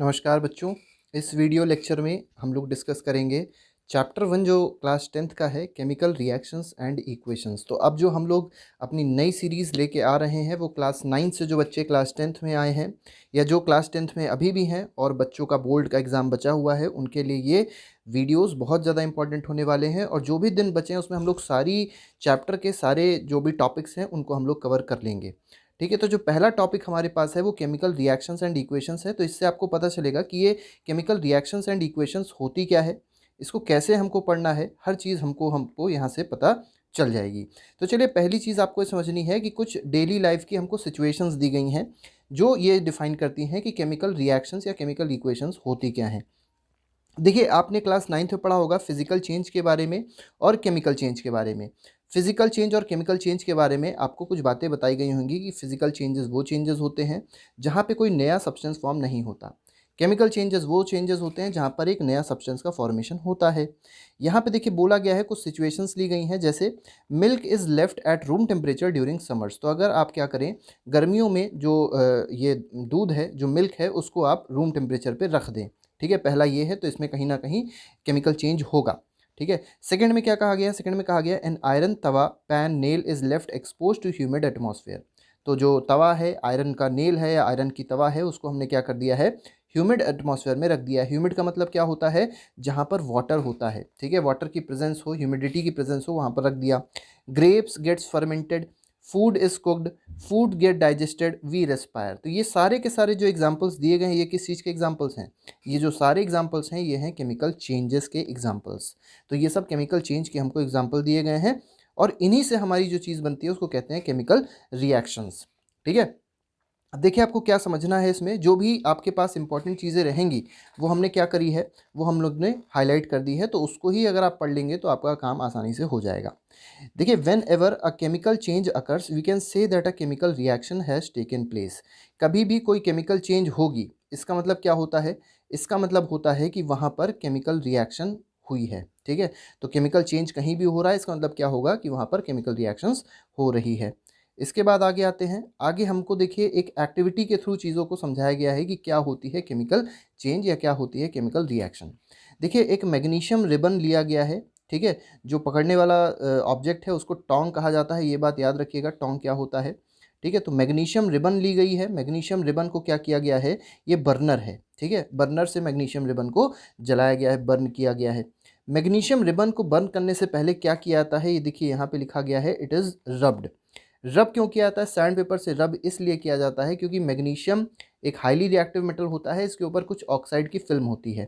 नमस्कार बच्चों। इस वीडियो लेक्चर में हम लोग डिस्कस करेंगे चैप्टर 1 जो क्लास 10th का है, केमिकल रिएक्शंस एंड इक्वेशंस। तो अब जो हम लोग अपनी नई सीरीज़ लेके आ रहे हैं वो क्लास 9 से जो बच्चे क्लास 10th में आए हैं या जो क्लास 10th में अभी भी हैं और बच्चों का बोर्ड का एग्ज़ाम बचा हुआ है, उनके लिए ये वीडियोस बहुत ज़्यादा इंपॉर्टेंट होने वाले हैं। और जो भी दिन बचे हैं उसमें हम लोग सारी चैप्टर के सारे जो भी टॉपिक्स हैं उनको हम लोग कवर कर लेंगे। ठीक है, तो जो पहला टॉपिक हमारे पास है वो केमिकल रिएक्शंस एंड इक्वेशंस है। तो इससे आपको पता चलेगा कि ये केमिकल रिएक्शंस एंड इक्वेशंस होती क्या है, इसको कैसे हमको पढ़ना है, हर चीज़ हमको यहाँ से पता चल जाएगी। तो चलिए, पहली चीज़ आपको ये समझनी है कि कुछ डेली लाइफ की हमको सिचुएशंस दी गई हैं जो ये डिफाइन करती हैं कि केमिकल रिएक्शंस या केमिकल इक्वेशंस होती क्या हैं। देखिए, आपने क्लास 9th में पढ़ा होगा फिजिकल चेंज के बारे में और केमिकल चेंज के बारे में। फिजिकल चेंज और केमिकल चेंज के बारे में आपको कुछ बातें बताई गई होंगी कि फिजिकल चेंजेस वो चेंजेस होते हैं जहाँ पे कोई नया सब्सटेंस फॉर्म नहीं होता। केमिकल चेंजेस वो चेंजेस होते हैं जहाँ पर एक नया सब्सटेंस का फॉर्मेशन होता है। यहाँ पे देखिए बोला गया है, कुछ सिचुएशंस ली गई हैं, जैसे milk is left at room temperature during summers. तो अगर आप क्या करें, गर्मियों में जो ये दूध है, जो मिल्क है, उसको आप रूम टेम्परेचर पे रख दें। ठीक है, पहला ये है, तो इसमें कहीं ना कहीं केमिकल चेंज होगा। ठीक है, सेकंड में क्या कहा गया है? सेकंड में कहा गया an iron tawa pan nail is left expose to humid atmosphere. तो जो तवा है, आयरन का नेल है या आयरन की तवा है, उसको हमने क्या कर दिया है? ह्यूमिड एटमॉस्फेयर में रख दिया है। ह्यूमिड का मतलब क्या होता है? जहाँ पर वाटर होता है। ठीक है, वाटर की प्रेजेंस हो, ह्यूमिडिटी की प्रेजेंस हो, वहाँ पर रख दिया। Grapes gets fermented, food is cooked, food get digested, we respire. तो ये सारे के सारे जो एग्जाम्पल्स दिए गए हैं, ये किस चीज़ के एग्जाम्पल्स हैं? ये जो सारे एग्जाम्पल्स हैं ये हैं केमिकल चेंजेस के एग्जाम्पल्स। तो ये सब केमिकल चेंज के हमको एग्जाम्पल दिए गए हैं और इन्हीं से हमारी जो चीज़ बनती है उसको कहते हैं केमिकल रिएक्शंस। ठीक है, अब देखिए आपको क्या समझना है इसमें। जो भी आपके पास इंपॉर्टेंट चीज़ें रहेंगी वो हमने क्या करी है, वो हम लोग ने हाईलाइट कर दी है। तो उसको ही अगर आप पढ़ लेंगे तो आपका काम आसानी से हो जाएगा। देखिए, whenever a chemical change occurs we can say that a chemical reaction has taken place. कभी भी कोई केमिकल चेंज होगी, इसका मतलब क्या होता है? इसका मतलब होता है कि वहाँ पर केमिकल रिएक्शन हुई है। ठीक है, तो केमिकल चेंज कहीं भी हो रहा है, इसका मतलब क्या होगा कि वहाँ पर केमिकल रिएक्शंस हो रही है। इसके बाद आगे आते हैं। आगे हमको देखिए एक एक्टिविटी के थ्रू चीज़ों को समझाया गया है कि क्या होती है केमिकल चेंज या क्या होती है केमिकल रिएक्शन। देखिए, एक मैग्नीशियम रिबन लिया गया है। ठीक है, जो पकड़ने वाला ऑब्जेक्ट है उसको टोंग कहा जाता है, ये बात याद रखिएगा, टोंग क्या होता है। ठीक है, तो मैग्नीशियम रिबन ली गई है। मैग्नीशियम रिबन को क्या किया गया है? ये बर्नर है। ठीक है, बर्नर से मैग्नीशियम रिबन को जलाया गया है, बर्न किया गया है। मैग्नीशियम रिबन को बर्न करने से पहले क्या किया जाता है? ये देखिए यहाँ पे लिखा गया है, इट इज़ रब्ड। रब क्यों किया जाता है? सैंड पेपर से रब इसलिए किया जाता है क्योंकि मैग्नीशियम एक हाईली रिएक्टिव मेटल होता है, इसके ऊपर कुछ ऑक्साइड की फिल्म होती है।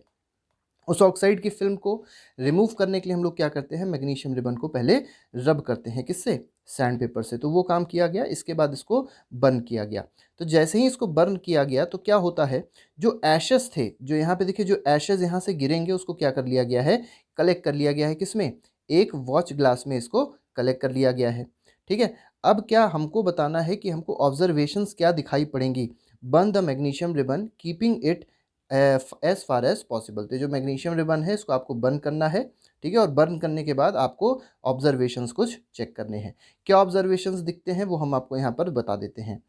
उस ऑक्साइड की फिल्म को रिमूव करने के लिए हम लोग क्या करते हैं? मैग्नीशियम रिबन को पहले रब करते हैं। किससे? सैंड पेपर से। तो वो काम किया गया, इसके बाद इसको बर्न किया गया। तो जैसे ही इसको बर्न किया गया तो क्या होता है, जो एशेस थे, जो यहाँ पे देखिए, जो एशेस यहाँ से गिरेंगे उसको क्या कर लिया गया है? कलेक्ट कर लिया गया है। किसमें? एक वॉच ग्लास में इसको कलेक्ट कर लिया गया है। ठीक है, अब क्या हमको बताना है कि हमको ऑब्जर्वेशंस क्या दिखाई पड़ेंगी? Burn the magnesium ribbon keeping it as far as possible. तो जो मैग्नीशियम रिबन है इसको आपको बर्न करना है। ठीक है, और बर्न करने के बाद आपको ऑब्जर्वेशंस कुछ चेक करने हैं। क्या ऑब्जर्वेशंस दिखते हैं वो हम आपको यहाँ पर बता देते हैं।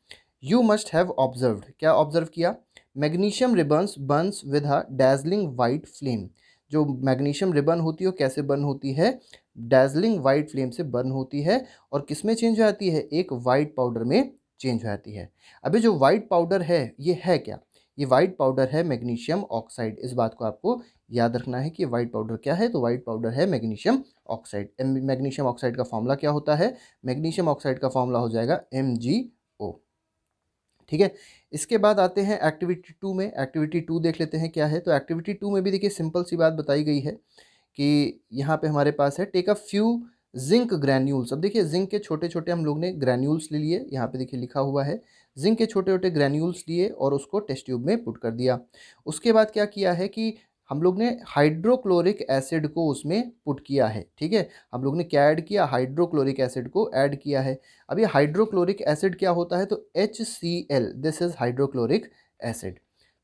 यू मस्ट हैव ऑब्जर्व्ड, क्या ऑब्जर्व किया? Magnesium ribbons Burns with a dazzling white flame. जो मैग्नीशियम रिबन होती है वो कैसे बर्न होती है? डैजलिंग वाइट फ्लेम से बर्न होती है। और किस में चेंज हो जाती है? एक वाइट पाउडर में चेंज हो जाती है। अभी जो वाइट पाउडर है ये है क्या? ये वाइट पाउडर है मैग्नीशियम ऑक्साइड। इस बात को आपको याद रखना है कि वाइट पाउडर क्या है। तो वाइट पाउडर है मैग्नीशियम ऑक्साइड। मैग्नीशियम ऑक्साइड का फॉर्मूला क्या होता है? मैग्नीशियम ऑक्साइड का फॉर्मूला हो जाएगा MgO। ठीक है, इसके बाद आते हैं एक्टिविटी 2 में। एक्टिविटी 2 देख लेते हैं क्या है। तो एक्टिविटी 2 में भी देखिए सिंपल सी बात बताई गई है कि यहाँ पे हमारे पास है take a few zinc granules. अब देखिए जिंक के छोटे छोटे हम लोग ने ग्रैन्यूल्स ले लिए, यहाँ पे देखिए लिखा हुआ है जिंक के छोटे छोटे ग्रैन्यूल्स लिए और उसको टेस्ट ट्यूब में पुट कर दिया। उसके बाद क्या किया है कि हम लोग ने हाइड्रोक्लोरिक एसिड को उसमें पुट किया है। ठीक है, हम लोग ने क्या ऐड किया? हाइड्रोक्लोरिक एसिड को ऐड किया है। अब ये हाइड्रोक्लोरिक एसिड क्या होता है? तो HCl, this is hydrochloric acid.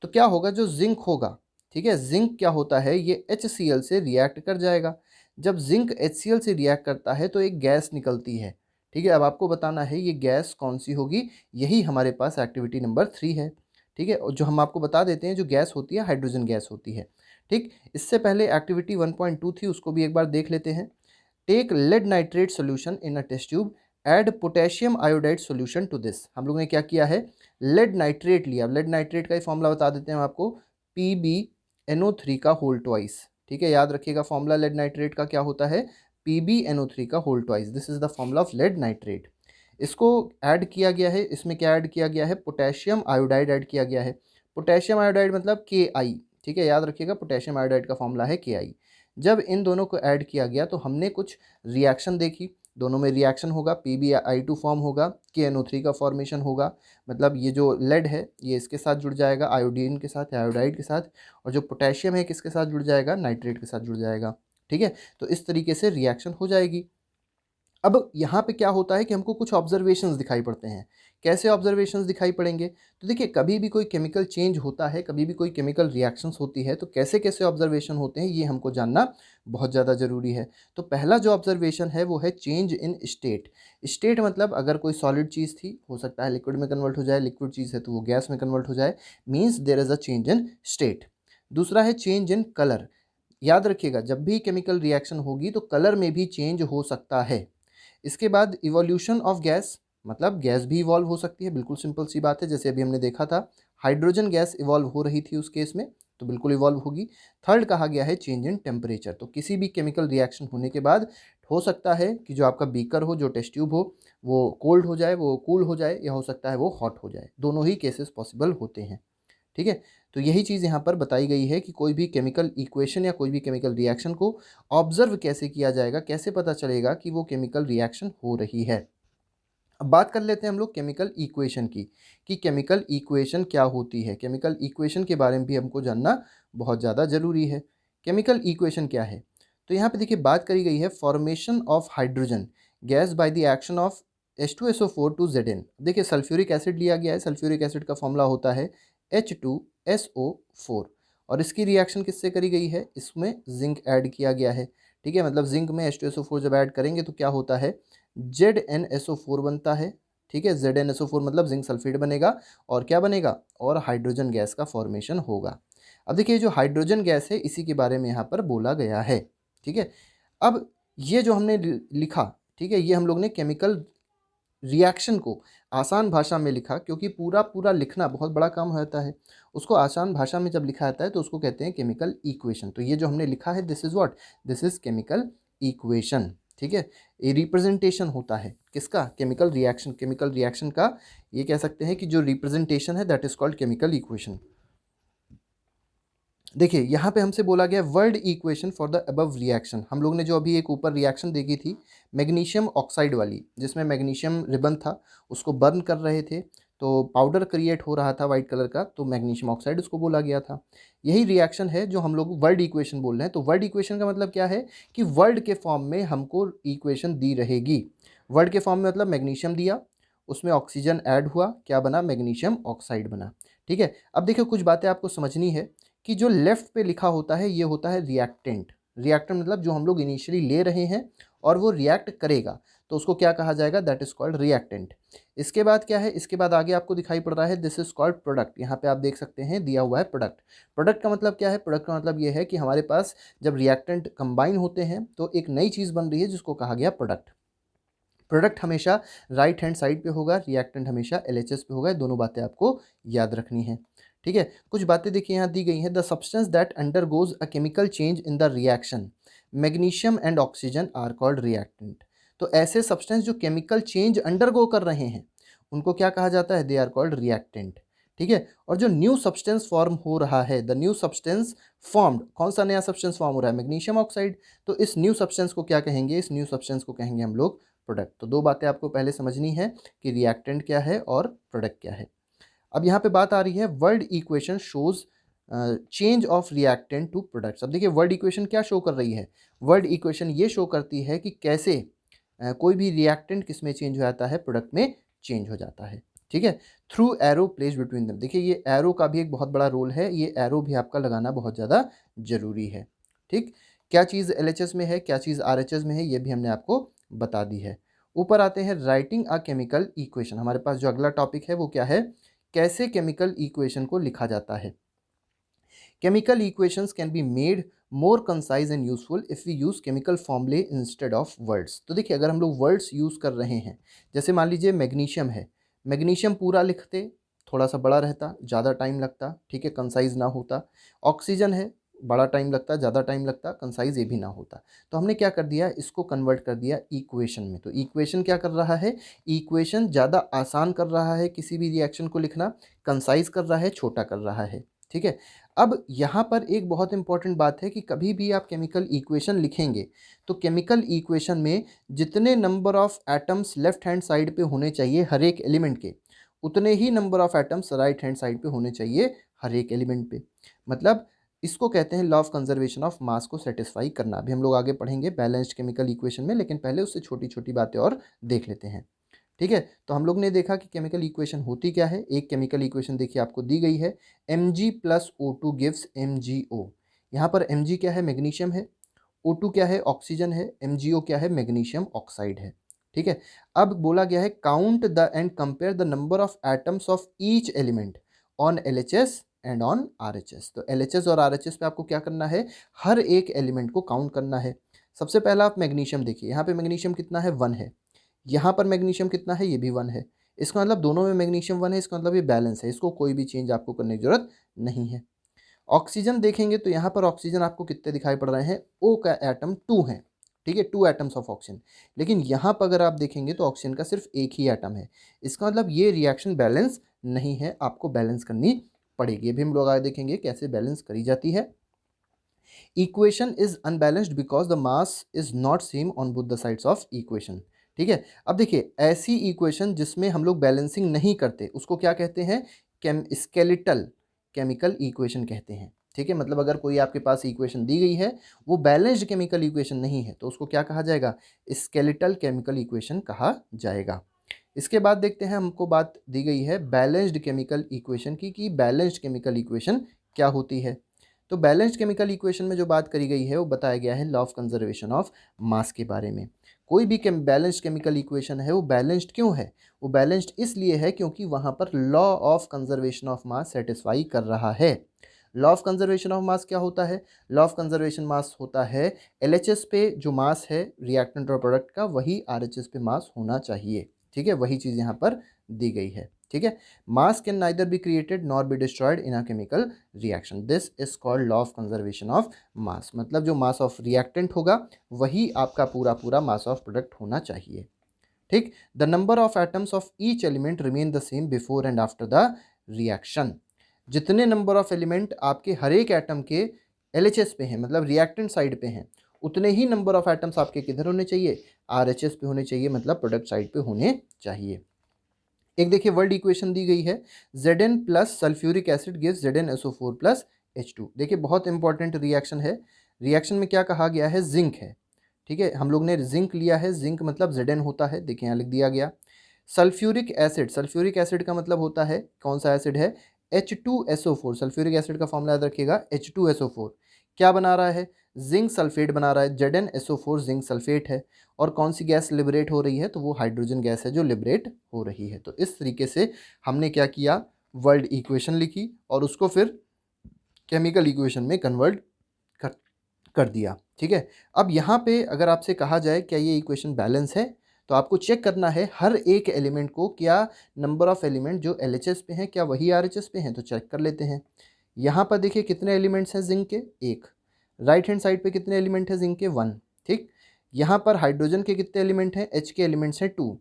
तो क्या होगा? जो जिंक होगा, ठीक है, जिंक क्या होता है? ये HCl से रिएक्ट कर जाएगा। जब जिंक HCl से रिएक्ट करता है तो एक गैस निकलती है। ठीक है, अब आपको बताना है ये गैस कौन सी होगी। यही हमारे पास एक्टिविटी नंबर 3 है। ठीक है, और जो हम आपको बता देते हैं जो गैस होती है हाइड्रोजन गैस होती है। ठीक, इससे पहले एक्टिविटी 1.2 थी, उसको भी एक बार देख लेते हैं। Take lead nitrate solution in a test tube, add potassium iodide solution to this. हम लोगों ने क्या किया है, लेड नाइट्रेट लिया। लेड नाइट्रेट का ही फॉर्मूला बता देते हैं हम आपको, PbNO3 का होल ट्वाइस। ठीक है, याद रखिएगा फॉर्मूला लेड नाइट्रेट का क्या होता है, PbNO3 का whole twice. This is the formula of lead nitrate. इसको ऐड किया गया है, इसमें क्या ऐड किया गया है, पोटेशियम आयोडाइड ऐड किया गया है। पोटेशियम आयोडाइड मतलब Ki। ठीक है, याद रखिएगा पोटेशियम आयोडाइड का फॉर्मूला है Ki। जब इन दोनों को ऐड किया गया तो हमने कुछ रिएक्शन देखी, दोनों में रिएक्शन होगा, PbI2 फॉर्म होगा, KNO3 का फॉर्मेशन होगा। मतलब ये जो लेड है ये इसके साथ जुड़ जाएगा, आयोडीन के साथ, आयोडाइड के साथ, और जो पोटेशियम है किसके साथ जुड़ जाएगा, नाइट्रेट के साथ जुड़ जाएगा। ठीक है, तो इस तरीके से रिएक्शन हो जाएगी। अब यहाँ पे क्या होता है कि हमको कुछ ऑब्जर्वेशंस दिखाई पड़ते हैं। कैसे ऑब्जर्वेशंस दिखाई पड़ेंगे, तो देखिए कभी भी कोई केमिकल चेंज होता है, कभी भी कोई केमिकल रिएक्शंस होती है, तो कैसे कैसे ऑब्जर्वेशन होते हैं ये हमको जानना बहुत ज़्यादा ज़रूरी है। तो पहला जो ऑब्जर्वेशन है वो है चेंज इन स्टेट। स्टेट मतलब अगर कोई सॉलिड चीज़ थी, हो सकता है लिक्विड में कन्वर्ट हो जाए, लिक्विड चीज़ है तो वो गैस में कन्वर्ट हो जाए, means there is a change in state. दूसरा है चेंज इन कलर। याद रखिएगा जब भी केमिकल रिएक्शन होगी तो कलर में भी चेंज हो सकता है। इसके बाद इवोल्यूशन ऑफ गैस, मतलब गैस भी इवॉल्व हो सकती है, बिल्कुल सिंपल सी बात है, जैसे अभी हमने देखा था हाइड्रोजन गैस इवॉल्व हो रही थी उस केस में, तो बिल्कुल इवॉल्व होगी। थर्ड कहा गया है चेंज इन टेम्परेचर। तो किसी भी केमिकल रिएक्शन होने के बाद हो सकता है कि जो आपका बीकर हो, जो टेस्ट ट्यूब हो, वो कोल्ड हो जाए, वो कूल हो जाए, या हो सकता है वो हॉट हो जाए। दोनों ही केसेस पॉसिबल होते हैं। ठीक है, तो यही चीज़ यहाँ पर बताई गई है कि कोई भी केमिकल इक्वेशन या कोई भी केमिकल रिएक्शन को ऑब्जर्व कैसे किया जाएगा, कैसे पता चलेगा कि वो केमिकल रिएक्शन हो रही है। अब बात कर लेते हैं हम लोग केमिकल इक्वेशन की, कि केमिकल इक्वेशन क्या होती है। केमिकल इक्वेशन के बारे में भी हमको जानना बहुत ज़्यादा ज़रूरी है। केमिकल इक्वेशन क्या है, तो यहाँ पे देखिए बात करी गई है formation of hydrogen gas by the action of H2SO4 to Zn। देखिए सल्फ्यूरिक एसिड लिया गया है, सल्फ्यूरिक एसिड का फॉर्मूला होता है H2SO4, और इसकी रिएक्शन किससे करी गई है, इसमें जिंक ऐड किया गया है। ठीक है, मतलब जिंक में H2SO4 जब ऐड करेंगे तो क्या होता है, ZnSO4 बनता है। ठीक है, ZnSO4 मतलब जिंक सल्फेट बनेगा, और क्या बनेगा, और हाइड्रोजन गैस का फॉर्मेशन होगा। अब देखिए जो हाइड्रोजन गैस है इसी के बारे में यहाँ पर बोला गया है। ठीक है, अब ये जो हमने लिखा, ठीक है, ये हम लोग ने केमिकल रिएक्शन को आसान भाषा में लिखा, क्योंकि पूरा पूरा लिखना बहुत बड़ा काम होता है। उसको आसान भाषा में जब लिखा जाता है तो उसको कहते हैं केमिकल इक्वेशन। तो ये जो हमने लिखा है this is what, this is chemical equation. ठीक है, ये रिप्रेजेंटेशन होता है किसका, केमिकल रिएक्शन। केमिकल रिएक्शन का ये कह सकते हैं कि जो रिप्रेजेंटेशन है that is called chemical equation. देखिए यहाँ पे हमसे बोला गया world equation for the above reaction. हम लोग ने जो अभी एक ऊपर रिएक्शन देखी थी मैग्नीशियम ऑक्साइड वाली, जिसमें मैग्नीशियम रिबन था, उसको बर्न कर रहे थे तो पाउडर क्रिएट हो रहा था वाइट कलर का, तो मैग्नीशियम ऑक्साइड उसको बोला गया था। यही रिएक्शन है जो हम लोग वर्ल्ड इक्वेशन बोल रहे हैं। तो वर्ल्ड इक्वेशन का मतलब क्या है कि वर्ल्ड के फॉर्म में हमको इक्वेशन दी रहेगी। वर्ल्ड के फॉर्म में मतलब मैग्नीशियम दिया, उसमें ऑक्सीजन ऐड हुआ, क्या बना, मैग्नीशियम ऑक्साइड बना। ठीक है, अब देखिए कुछ बातें आपको समझनी है कि जो लेफ्ट पे लिखा होता है ये होता है रिएक्टेंट। रिएक्टेंट मतलब जो हम लोग इनिशियली ले रहे हैं और वो रिएक्ट करेगा, तो उसको क्या कहा जाएगा, दैट इज कॉल्ड रिएक्टेंट। इसके बाद क्या है, इसके बाद आगे आपको दिखाई पड़ रहा है दिस इज कॉल्ड प्रोडक्ट। यहाँ पे आप देख सकते हैं दिया हुआ है प्रोडक्ट। प्रोडक्ट का मतलब क्या है, प्रोडक्ट का मतलब ये है कि हमारे पास जब रिएक्टेंट कंबाइन होते हैं तो एक नई चीज़ बन रही है जिसको कहा गया प्रोडक्ट। प्रोडक्ट हमेशा राइट हैंड साइड पे होगा, रिएक्टेंट हमेशा LHS पे होगा। दोनों बातें आपको याद रखनी है। ठीक है, कुछ बातें देखिए यहाँ दी गई हैं। The substance that undergoes a chemical change in the reaction magnesium and oxygen are called reactant. तो ऐसे सब्सटेंस जो केमिकल चेंज अंडरगो कर रहे हैं उनको क्या कहा जाता है, दे आर कॉल्ड रिएक्टेंट। ठीक है, और जो न्यू सब्सटेंस फॉर्म हो रहा है, द न्यू सब्सटेंस फॉर्म्ड, कौन सा नया सब्सटेंस फॉर्म हो रहा है, मैग्नीशियम ऑक्साइड, तो इस न्यू सब्सटेंस को क्या कहेंगे, इस न्यू सब्सटेंस को कहेंगे हम लोग प्रोडक्ट। तो दो बातें आपको पहले समझनी है कि रिएक्टेंट क्या है और प्रोडक्ट क्या है। अब यहाँ पे बात आ रही है word equation shows change of reactant to products. अब देखिए वर्ल्ड इक्वेशन क्या शो कर रही है, वर्ल्ड इक्वेशन ये शो करती है कि कैसे कोई भी रिएक्टेंट किस में चेंज हो जाता है, प्रोडक्ट में चेंज हो जाता है। ठीक है, through arrow place between them. देखिए ये एरो का भी एक बहुत बड़ा रोल है, ये एरो भी आपका लगाना बहुत ज़्यादा जरूरी है। ठीक, क्या चीज़ LHS में है, क्या चीज़ RHS में है, ये भी हमने आपको बता दी है। ऊपर आते हैं राइटिंग अ केमिकल इक्वेशन। हमारे पास जो अगला टॉपिक है वो क्या है, कैसे केमिकल इक्वेशन को लिखा जाता है। Chemical equations can be made more concise and useful if we use chemical formulae instead of words. तो देखिए, अगर हम लोग वर्ड्स यूज़ कर रहे हैं, जैसे मान लीजिए मैग्नीशियम है, मैग्नीशियम पूरा लिखते थोड़ा सा बड़ा रहता, ज़्यादा टाइम लगता, ठीक है, कंसाइज ना होता। ऑक्सीजन है, बड़ा टाइम लगता, ज़्यादा टाइम लगता, कंसाइज ये भी ना होता। तो हमने क्या कर दिया, इसको कन्वर्ट कर दिया इक्वेशन में। तो इक्वेशन क्या कर रहा है, इक्वेशन ज़्यादा आसान कर रहा है किसी भी रिएक्शन को लिखना, कंसाइज कर रहा है, छोटा कर रहा है, ठीक है। अब यहाँ पर एक बहुत इंपॉर्टेंट बात है कि कभी भी आप केमिकल इक्वेशन लिखेंगे तो केमिकल इक्वेशन में जितने number of atoms left hand side पे होने चाहिए हर एक एलिमेंट के, उतने ही number of atoms right hand side पे होने चाहिए हर एक एलिमेंट पे। मतलब इसको कहते हैं law of conservation of mass को सेटिस्फाई करना। अभी हम लोग आगे पढ़ेंगे बैलेंस्ड केमिकल इक्वेशन में, लेकिन पहले उससे छोटी छोटी बातें और देख लेते हैं, ठीक है। तो हम लोग ने देखा कि केमिकल इक्वेशन होती क्या है। एक केमिकल इक्वेशन देखिए आपको दी गई है, Mg+O2 गिव्स MgO। यहाँ पर Mg क्या है, मैग्नीशियम है, O2 क्या है, ऑक्सीजन है, MgO क्या है, मैग्नीशियम ऑक्साइड है, ठीक है। अब बोला गया है count the end compare the number of atoms of each element on LHS and on RHS। तो LHS और RHS पे आपको क्या करना है, हर एक एलिमेंट को काउंट करना है। सबसे पहला आप मैग्नीशियम देखिए, यहाँ पे मैग्नीशियम कितना है, 1 है। यहाँ पर मैग्नीशियम कितना है, ये भी 1 है। इसका मतलब दोनों में मैग्नीशियम 1 है, इसका मतलब ये बैलेंस है, इसको कोई भी चेंज आपको करने की जरूरत नहीं है। ऑक्सीजन देखेंगे तो यहाँ पर ऑक्सीजन आपको कितने दिखाई पड़ रहे हैं, O का एटम 2 है, ठीक है, 2 एटम्स ऑफ ऑक्सीजन। लेकिन यहाँ पर अगर आप देखेंगे तो ऑक्सीजन का सिर्फ एक ही एटम है। इसका मतलब ये रिएक्शन बैलेंस नहीं है, आपको बैलेंस करनी पड़ेगी। अभी हम लोग आगे देखेंगे कैसे बैलेंस करी जाती है। Equation is unbalanced because the mass is not same on both the sides of equation, ठीक है। अब देखिए, ऐसी इक्वेशन जिसमें हम लोग बैलेंसिंग नहीं करते उसको क्या कहते हैं, स्केलेटल केमिकल इक्वेशन कहते हैं, ठीक है। मतलब अगर कोई आपके पास इक्वेशन दी गई है वो बैलेंस्ड केमिकल इक्वेशन नहीं है तो उसको क्या कहा जाएगा, स्केलेटल केमिकल इक्वेशन कहा जाएगा। इसके बाद देखते हैं, हमको बात दी गई है बैलेंस्ड केमिकल इक्वेशन की, कि बैलेंस्ड केमिकल इक्वेशन क्या होती है। तो बैलेंस्ड केमिकल इक्वेशन में जो बात करी गई है वो बताया गया है law of conservation of mass के बारे में। कोई भी बैलेंस्ड केमिकल इक्वेशन है वो बैलेंस्ड क्यों है, वो बैलेंस्ड इसलिए है क्योंकि वहाँ पर law of conservation of mass satisfy कर रहा है। Law of conservation of mass क्या होता है, लॉ ऑफ कंजर्वेशन मास होता है LHS पे जो मास है रिएक्टेंट और प्रोडक्ट का वही RHS पे मास होना चाहिए, ठीक है। वही चीज़ यहाँ पर दी गई है, ठीक है। मास can neither be created nor be destroyed in a chemical reaction, this is called law of conservation of mass. मतलब जो मास ऑफ रिएक्टेंट होगा वही आपका पूरा पूरा मास ऑफ प्रोडक्ट होना चाहिए, ठीक। The number of atoms of each element remain the same before and after the reaction. जितने नंबर ऑफ एलिमेंट आपके हर एक एटम के LHS पे हैं, मतलब रिएक्टेंट साइड पे हैं, उतने ही नंबर ऑफ एटम्स आपके किधर होने चाहिए, RHS पे होने चाहिए, मतलब प्रोडक्ट साइड पे होने चाहिए। एक देखिए वर्ल्ड इक्वेशन दी गई है, Zn plus sulphuric acid gives ZnSO4 plus H2। देखिए बहुत इंपॉर्टेंट रिएक्शन है। रिएक्शन में क्या कहा गया है, जिंक है, ठीक है। हम लोग ने जिंक लिया है, जिंक मतलब Zn होता है, देखिए यहाँ लिख दिया गया। सल्फ्यूरिक एसिड, सल्फ्यूरिक एसिड का मतलब होता है कौन सा एसिड है, H2SO4। सल्फ्यूरिक एसिड का फॉर्मूला याद रखिएगा, H2SO4 क्या बना रहा है, जिंक सल्फेट बना रहा है, ZnSO4 जिंक सल्फेट है। और कौन सी गैस लिबरेट हो रही है, तो वो हाइड्रोजन गैस है जो लिबरेट हो रही है। तो इस तरीके से हमने क्या किया, वर्ल्ड इक्वेशन लिखी और उसको फिर केमिकल इक्वेशन में कन्वर्ट कर कर दिया, ठीक है। अब यहाँ पे अगर आपसे कहा जाए क्या ये इक्वेशन बैलेंस है, तो आपको चेक करना है हर एक एलिमेंट को, क्या नंबर ऑफ एलिमेंट जो LHS पे हैं क्या वही RHS पे हैं, तो चेक कर लेते हैं। यहाँ पर देखिए कितने एलिमेंट्स हैं जिंक के, एक। राइट हैंड साइड पे कितने एलिमेंट हैं जिंक के, 1, ठीक। यहाँ पर हाइड्रोजन के कितने एलिमेंट हैं, H के एलिमेंट्स हैं 2।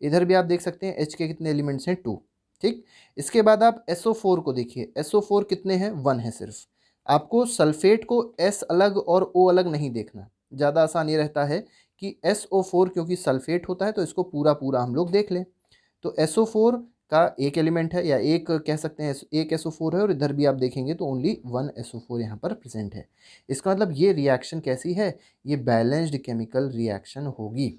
इधर भी आप देख सकते हैं H के कितने एलिमेंट्स हैं, 2, ठीक। इसके बाद आप SO4 को देखिए, SO4 कितने हैं, 1 है सिर्फ। आपको सल्फेट को S अलग और O अलग नहीं देखना, ज़्यादा आसान ये रहता है कि SO4 क्योंकि सल्फेट होता है तो इसको पूरा पूरा हम लोग देख लें। तो SO4 का एक एलिमेंट है, या एक कह सकते हैं एक SO4 है, और इधर भी आप देखेंगे तो ओनली 1 SO4 यहाँ पर प्रेजेंट है। इसका मतलब ये रिएक्शन कैसी है, ये बैलेंस्ड केमिकल रिएक्शन होगी,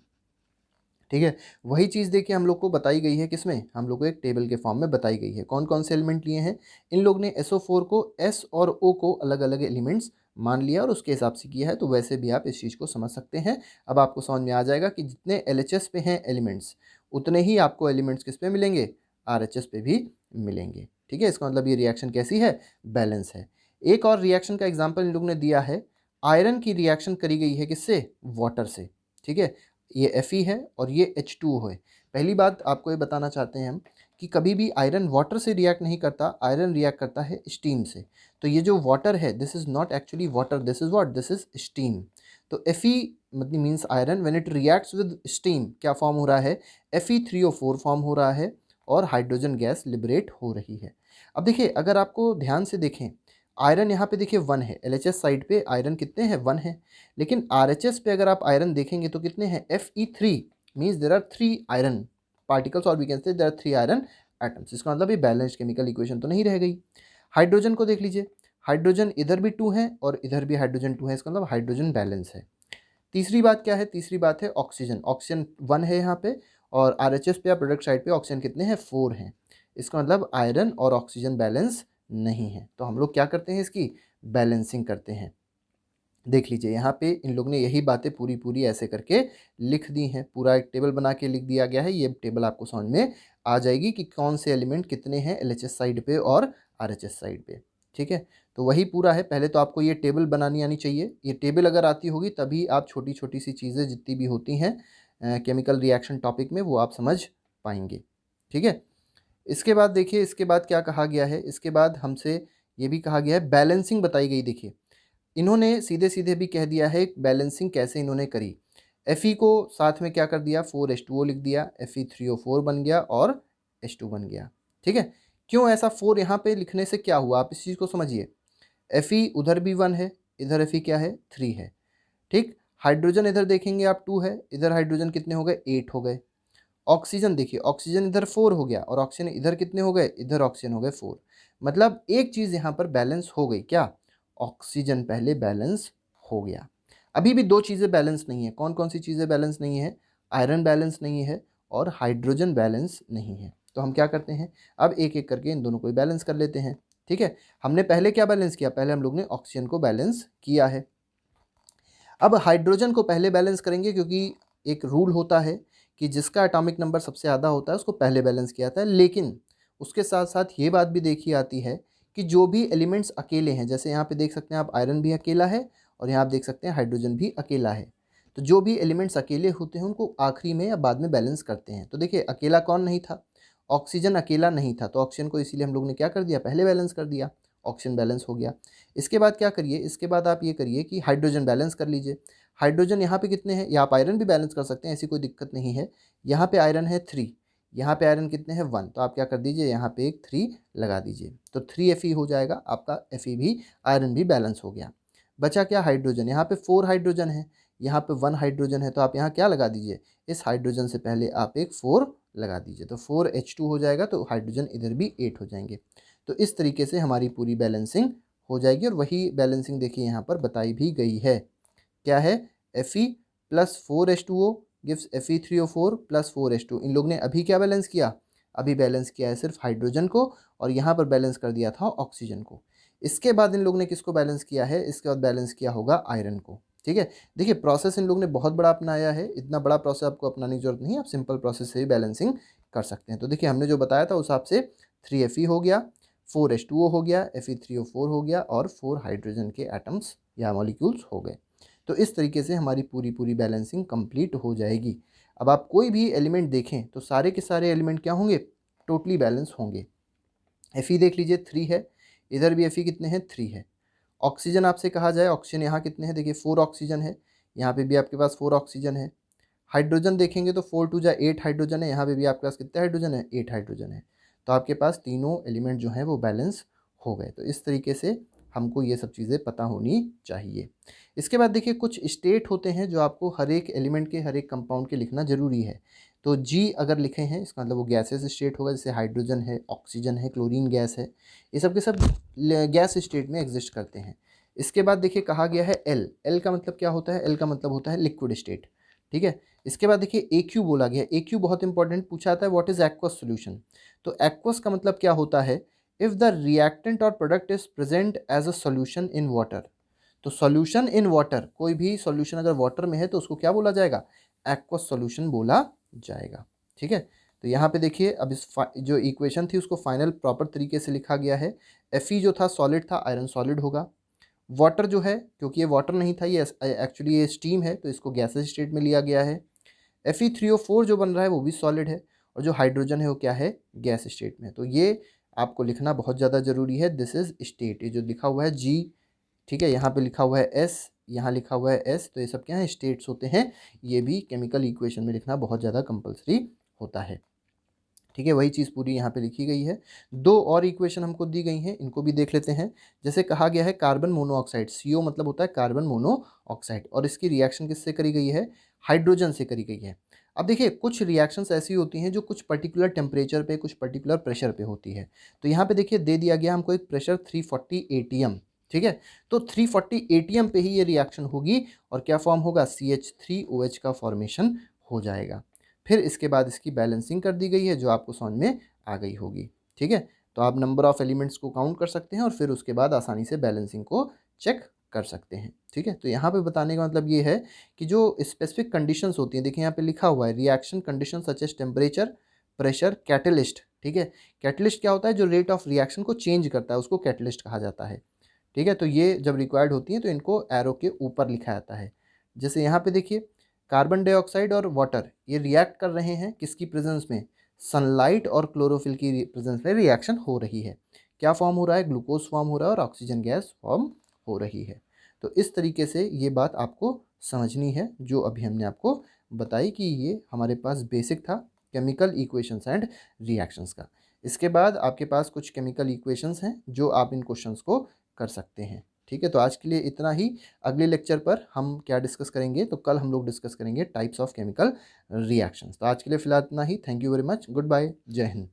ठीक है। वही चीज़ देखिए हम लोग को बताई गई है किसमें, हम लोग को एक टेबल के फॉर्म में बताई गई है। कौन कौन से एलिमेंट लिए हैं, इन लोग ने SO4 को S और O को अलग अलग एलिमेंट्स मान लिया और उसके हिसाब से किया है। तो वैसे भी आप इस चीज़ को समझ सकते हैं। अब आपको समझ में आ जाएगा कि जितने LHS पे हैं एलिमेंट्स, उतने ही आपको एलिमेंट्स किस पे मिलेंगे, RHS पे भी मिलेंगे। ठीक है, इसका मतलब ये रिएक्शन कैसी है, बैलेंस है। एक और रिएक्शन का एग्जाम्पल इन लोगों ने दिया है, आयरन की रिएक्शन करी गई है किससे, वाटर से। ठीक है, ये Fe है और ये H2O है। पहली बात आपको ये बताना चाहते हैं हम कि कभी भी आयरन वाटर से रिएक्ट नहीं करता, आयरन रिएक्ट करता है स्टीम से। तो ये जो वाटर है, this is not actually water, this is what, this is steam. तो Fe मतलब means iron when it reacts with steam क्या फॉर्म हो रहा है, Fe3O4 फॉर्म हो रहा है और हाइड्रोजन गैस लिबरेट हो रही है। अब देखिए, अगर आपको ध्यान से देखें, आयरन यहाँ पे देखिए 1 है, LHS साइड पे आयरन कितने हैं, 1 है। लेकिन RHS पे अगर आप आयरन देखेंगे तो कितने हैं, Fe3 means there are 3 iron particles और we can say there are 3 iron atoms. इसका मतलब ये बैलेंस्ड केमिकल इक्वेशन तो नहीं रह गई। हाइड्रोजन को देख लीजिए, हाइड्रोजन इधर भी 2 है और इधर भी हाइड्रोजन 2 है, इसका मतलब हाइड्रोजन बैलेंस है। तीसरी बात क्या है, तीसरी बात है ऑक्सीजन, ऑक्सीजन 1 है यहाँ पे और RHS पे या प्रोडक्ट साइड पे ऑक्सीजन कितने हैं, 4 हैं। इसका मतलब आयरन और ऑक्सीजन बैलेंस नहीं है। तो हम लोग क्या करते हैं, इसकी बैलेंसिंग करते हैं। देख लीजिए यहाँ पे इन लोग ने यही बातें पूरी पूरी ऐसे करके लिख दी हैं, पूरा एक टेबल बना के लिख दिया गया है। ये टेबल आपको समझ में आ जाएगी कि कौन से एलिमेंट कितने हैं LHS साइड पे और RHS साइड पे। ठीक है, तो वही पूरा है। पहले तो आपको ये टेबल बनानी आनी चाहिए। ये टेबल अगर आती होगी तभी आप छोटी छोटी सी चीज़ें जितनी भी होती हैं केमिकल रिएक्शन टॉपिक में वो आप समझ पाएंगे। ठीक है, इसके बाद देखिए, इसके बाद क्या कहा गया है, इसके बाद हमसे ये भी कहा गया है बैलेंसिंग बताई गई। देखिए, इन्होंने सीधे सीधे भी कह दिया है बैलेंसिंग कैसे इन्होंने करी। Fe को साथ में क्या कर दिया, 4H2O लिख दिया, Fe3O4 बन गया और H2 बन गया। ठीक है, क्यों ऐसा 4 यहाँ पे लिखने से क्या हुआ, आप इस चीज़ को समझिए। Fe उधर भी 1 है, इधर Fe क्या है, 3 है। ठीक, हाइड्रोजन इधर देखेंगे आप 2 है, इधर हाइड्रोजन कितने हो गए, 8 हो गए। ऑक्सीजन देखिए, ऑक्सीजन इधर 4 हो गया और ऑक्सीजन इधर कितने हो गए, इधर ऑक्सीजन हो गए 4। मतलब एक चीज़ यहाँ पर बैलेंस हो गई, क्या, ऑक्सीजन पहले बैलेंस हो गया। अभी भी 2 चीज़ें बैलेंस नहीं है। कौन कौन सी चीज़ें बैलेंस नहीं है, आयरन बैलेंस नहीं है और हाइड्रोजन बैलेंस नहीं है। तो हम क्या करते हैं, अब एक एक करके इन दोनों को बैलेंस कर लेते हैं। ठीक है, हमने पहले क्या बैलेंस किया, पहले हम लोग ने ऑक्सीजन को बैलेंस किया है। अब हाइड्रोजन को पहले बैलेंस करेंगे क्योंकि एक रूल होता है कि जिसका एटॉमिक नंबर सबसे ज़्यादा होता है उसको पहले बैलेंस किया जाता है। लेकिन उसके साथ साथ ये बात भी देखी आती है कि जो भी एलिमेंट्स अकेले हैं, जैसे यहाँ पे देख सकते हैं आप आयरन भी अकेला है और यहाँ आप देख सकते हैं हाइड्रोजन भी अकेला है। तो जो भी एलिमेंट्स अकेले होते हैं उनको आखिरी में या बाद में बैलेंस करते हैं। तो देखिए, अकेला कौन नहीं था, ऑक्सीजन अकेला नहीं था, तो ऑक्सीजन को इसीलिए हम लोग ने क्या कर दिया, पहले बैलेंस कर दिया, ऑक्सीजन बैलेंस हो गया। इसके बाद क्या करिए, इसके बाद आप ये करिए कि हाइड्रोजन बैलेंस कर लीजिए। हाइड्रोजन यहाँ पे कितने हैं, या आप आयरन भी बैलेंस कर सकते हैं, ऐसी कोई दिक्कत नहीं है। यहाँ पे आयरन है 3, यहाँ पे आयरन कितने हैं 1, तो आप क्या कर दीजिए, यहाँ पे एक 3 लगा दीजिए, तो 3Fe हो जाएगा आपका। Fe भी, आयरन भी बैलेंस हो गया। बचा क्या, हाइड्रोजन, यहाँ पे 4 हाइड्रोजन है, यहाँ पे 1 हाइड्रोजन है, तो आप यहाँ क्या लगा दीजिए, इस हाइड्रोजन से पहले आप एक 4 लगा दीजिए, तो 4H2 हो जाएगा, तो हाइड्रोजन इधर भी 8 हो जाएंगे। तो इस तरीके से हमारी पूरी बैलेंसिंग हो जाएगी और वही बैलेंसिंग देखिए यहाँ पर बताई भी गई है। क्या है, Fe plus 4H2O gives Fe3O4 plus 4H2। इन लोग ने अभी क्या बैलेंस किया, अभी बैलेंस किया है सिर्फ हाइड्रोजन को और यहाँ पर बैलेंस कर दिया था ऑक्सीजन को। इसके बाद इन लोग ने किसको बैलेंस किया है, इसके बाद बैलेंस किया होगा आयरन को। ठीक है, देखिए प्रोसेस इन लोग ने बहुत बड़ा अपनाया है, इतना बड़ा प्रोसेस आपको अपनाने की जरूरत नहीं है, आप सिंपल प्रोसेस से ही बैलेंसिंग कर सकते हैं। तो देखिए, हमने जो बताया था उस हिसाब से 3Fe हो गया, 4H2O हो गया, Fe3O4 हो गया और 4 हाइड्रोजन के एटम्स या मॉलिक्यूल्स हो गए। तो इस तरीके से हमारी पूरी पूरी बैलेंसिंग कंप्लीट हो जाएगी। अब आप कोई भी एलिमेंट देखें तो सारे के सारे एलिमेंट क्या होंगे, टोटली बैलेंस होंगे। Fe देख लीजिए 3 है, इधर भी Fe कितने हैं, 3 है। ऑक्सीजन आपसे कहा जाए, ऑक्सीजन यहाँ कितने हैं, देखिए 4 ऑक्सीजन है, यहाँ पे भी आपके पास 4 ऑक्सीजन है। हाइड्रोजन देखेंगे तो 4 2 जा 8 हाइड्रोजन है, यहाँ पे भी आपके पास कितने हाइड्रोजन है, 8 हाइड्रोजन है। तो आपके पास तीनों एलिमेंट जो हैं वो बैलेंस हो गए। तो इस तरीके से हमको ये सब चीज़ें पता होनी चाहिए। इसके बाद देखिए, कुछ स्टेट होते हैं जो आपको हर एक एलिमेंट के, हर एक कंपाउंड के लिखना ज़रूरी है। तो जी अगर लिखे हैं इसका मतलब वो गैसेस स्टेट होगा, जैसे हाइड्रोजन है, ऑक्सीजन है, क्लोरीन गैस है, ये सब के सब गैस स्टेट में एग्जिस्ट करते हैं। इसके बाद देखिए कहा गया है एल, एल का मतलब क्या होता है, एल का मतलब होता है लिक्विड स्टेट। ठीक है, इसके बाद देखिए AQ बोला गया, AQ बहुत इंपॉर्टेंट पूछा आता है, व्हाट इज एक्वस सोल्यूशन। तो एक्वस का मतलब क्या होता है, इफ द रिएक्टेंट और product is present as a solution in water. तो सोल्यूशन इन वाटर, कोई भी सोल्यूशन अगर वाटर में है तो उसको क्या बोला जाएगा, एक्वस सोल्यूशन बोला जाएगा। ठीक है, तो यहाँ पे देखिए अब जो इक्वेशन थी उसको फाइनल प्रॉपर तरीके से लिखा गया है। Fe जो था सॉलिड था, आयरन सॉलिड होगा। वाटर जो है, क्योंकि ये वाटर नहीं था, ये एक्चुअली ये स्टीम है, तो इसको गैसेज स्टेट में लिया गया है। Fe3O4 जो बन रहा है वो भी सॉलिड है, और जो हाइड्रोजन है वो क्या है, गैस स्टेट में। तो ये आपको लिखना बहुत ज़्यादा ज़रूरी है। दिस इज स्टेट, ये जो लिखा हुआ है G, ठीक है, यहाँ पे लिखा हुआ है S, यहाँ लिखा हुआ है S, तो ये सब क्या है, स्टेट्स होते हैं। ये भी केमिकल इक्वेशन में लिखना बहुत ज़्यादा कंपलसरी होता है। ठीक है, वही चीज़ पूरी यहाँ पे लिखी गई है। दो और इक्वेशन हमको दी गई हैं, इनको भी देख लेते हैं। जैसे कहा गया है कार्बन मोनोऑक्साइड, CO मतलब होता है कार्बन मोनोऑक्साइड, और इसकी रिएक्शन किससे करी गई है, हाइड्रोजन से करी गई है। अब देखिए कुछ रिएक्शंस ऐसी होती हैं जो कुछ पर्टिकुलर टेम्परेचर पे, कुछ पर्टिकुलर प्रेशर पे होती है। तो यहाँ पे देखिए दे दिया गया हमको एक प्रेशर 340 ATM, ठीक है। तो 340 ATM पे ही ये रिएक्शन होगी, और क्या फॉर्म होगा, CH3OH का फॉर्मेशन हो जाएगा। फिर इसके बाद इसकी बैलेंसिंग कर दी गई है, जो आपको समझ में आ गई होगी। ठीक है, तो आप नंबर ऑफ़ एलिमेंट्स को काउंट कर सकते हैं, और फिर उसके बाद आसानी से बैलेंसिंग को चेक कर सकते हैं। ठीक है, तो यहाँ पे बताने का मतलब ये है कि जो स्पेसिफिक कंडीशंस होती हैं, देखिए यहाँ पे लिखा हुआ है reaction condition such as temperature, pressure, catalyst. ठीक है, कैटलिस्ट क्या होता है, जो रेट ऑफ रिएक्शन को चेंज करता है, उसको कैटलिस्ट कहा जाता है। ठीक है, तो ये जब रिक्वायर्ड होती है तो इनको एरो के ऊपर लिखा जाता है। जैसे यहाँ पे देखिए कार्बन डाइऑक्साइड और वाटर ये रिएक्ट कर रहे हैं किसकी प्रेजेंस में, सनलाइट और क्लोरोफिल की प्रेजेंस में रिएक्शन हो रही है। क्या फॉर्म हो रहा है, ग्लूकोज फॉर्म हो रहा है और ऑक्सीजन गैस फॉर्म हो रही है। तो इस तरीके से ये बात आपको समझनी है, जो अभी हमने आपको बताई कि ये हमारे पास बेसिक था केमिकल इक्वेशंस एंड रिएक्शंस का। इसके बाद आपके पास कुछ केमिकल इक्वेशंस हैं जो आप इन क्वेश्चंस को कर सकते हैं। ठीक है, तो आज के लिए इतना ही। अगले लेक्चर पर हम क्या डिस्कस करेंगे, तो कल हम लोग डिस्कस करेंगे टाइप्स ऑफ केमिकल रिएक्शंस। तो आज के लिए फिलहाल इतना ही। Thank you very much, goodbye, Jai Hind.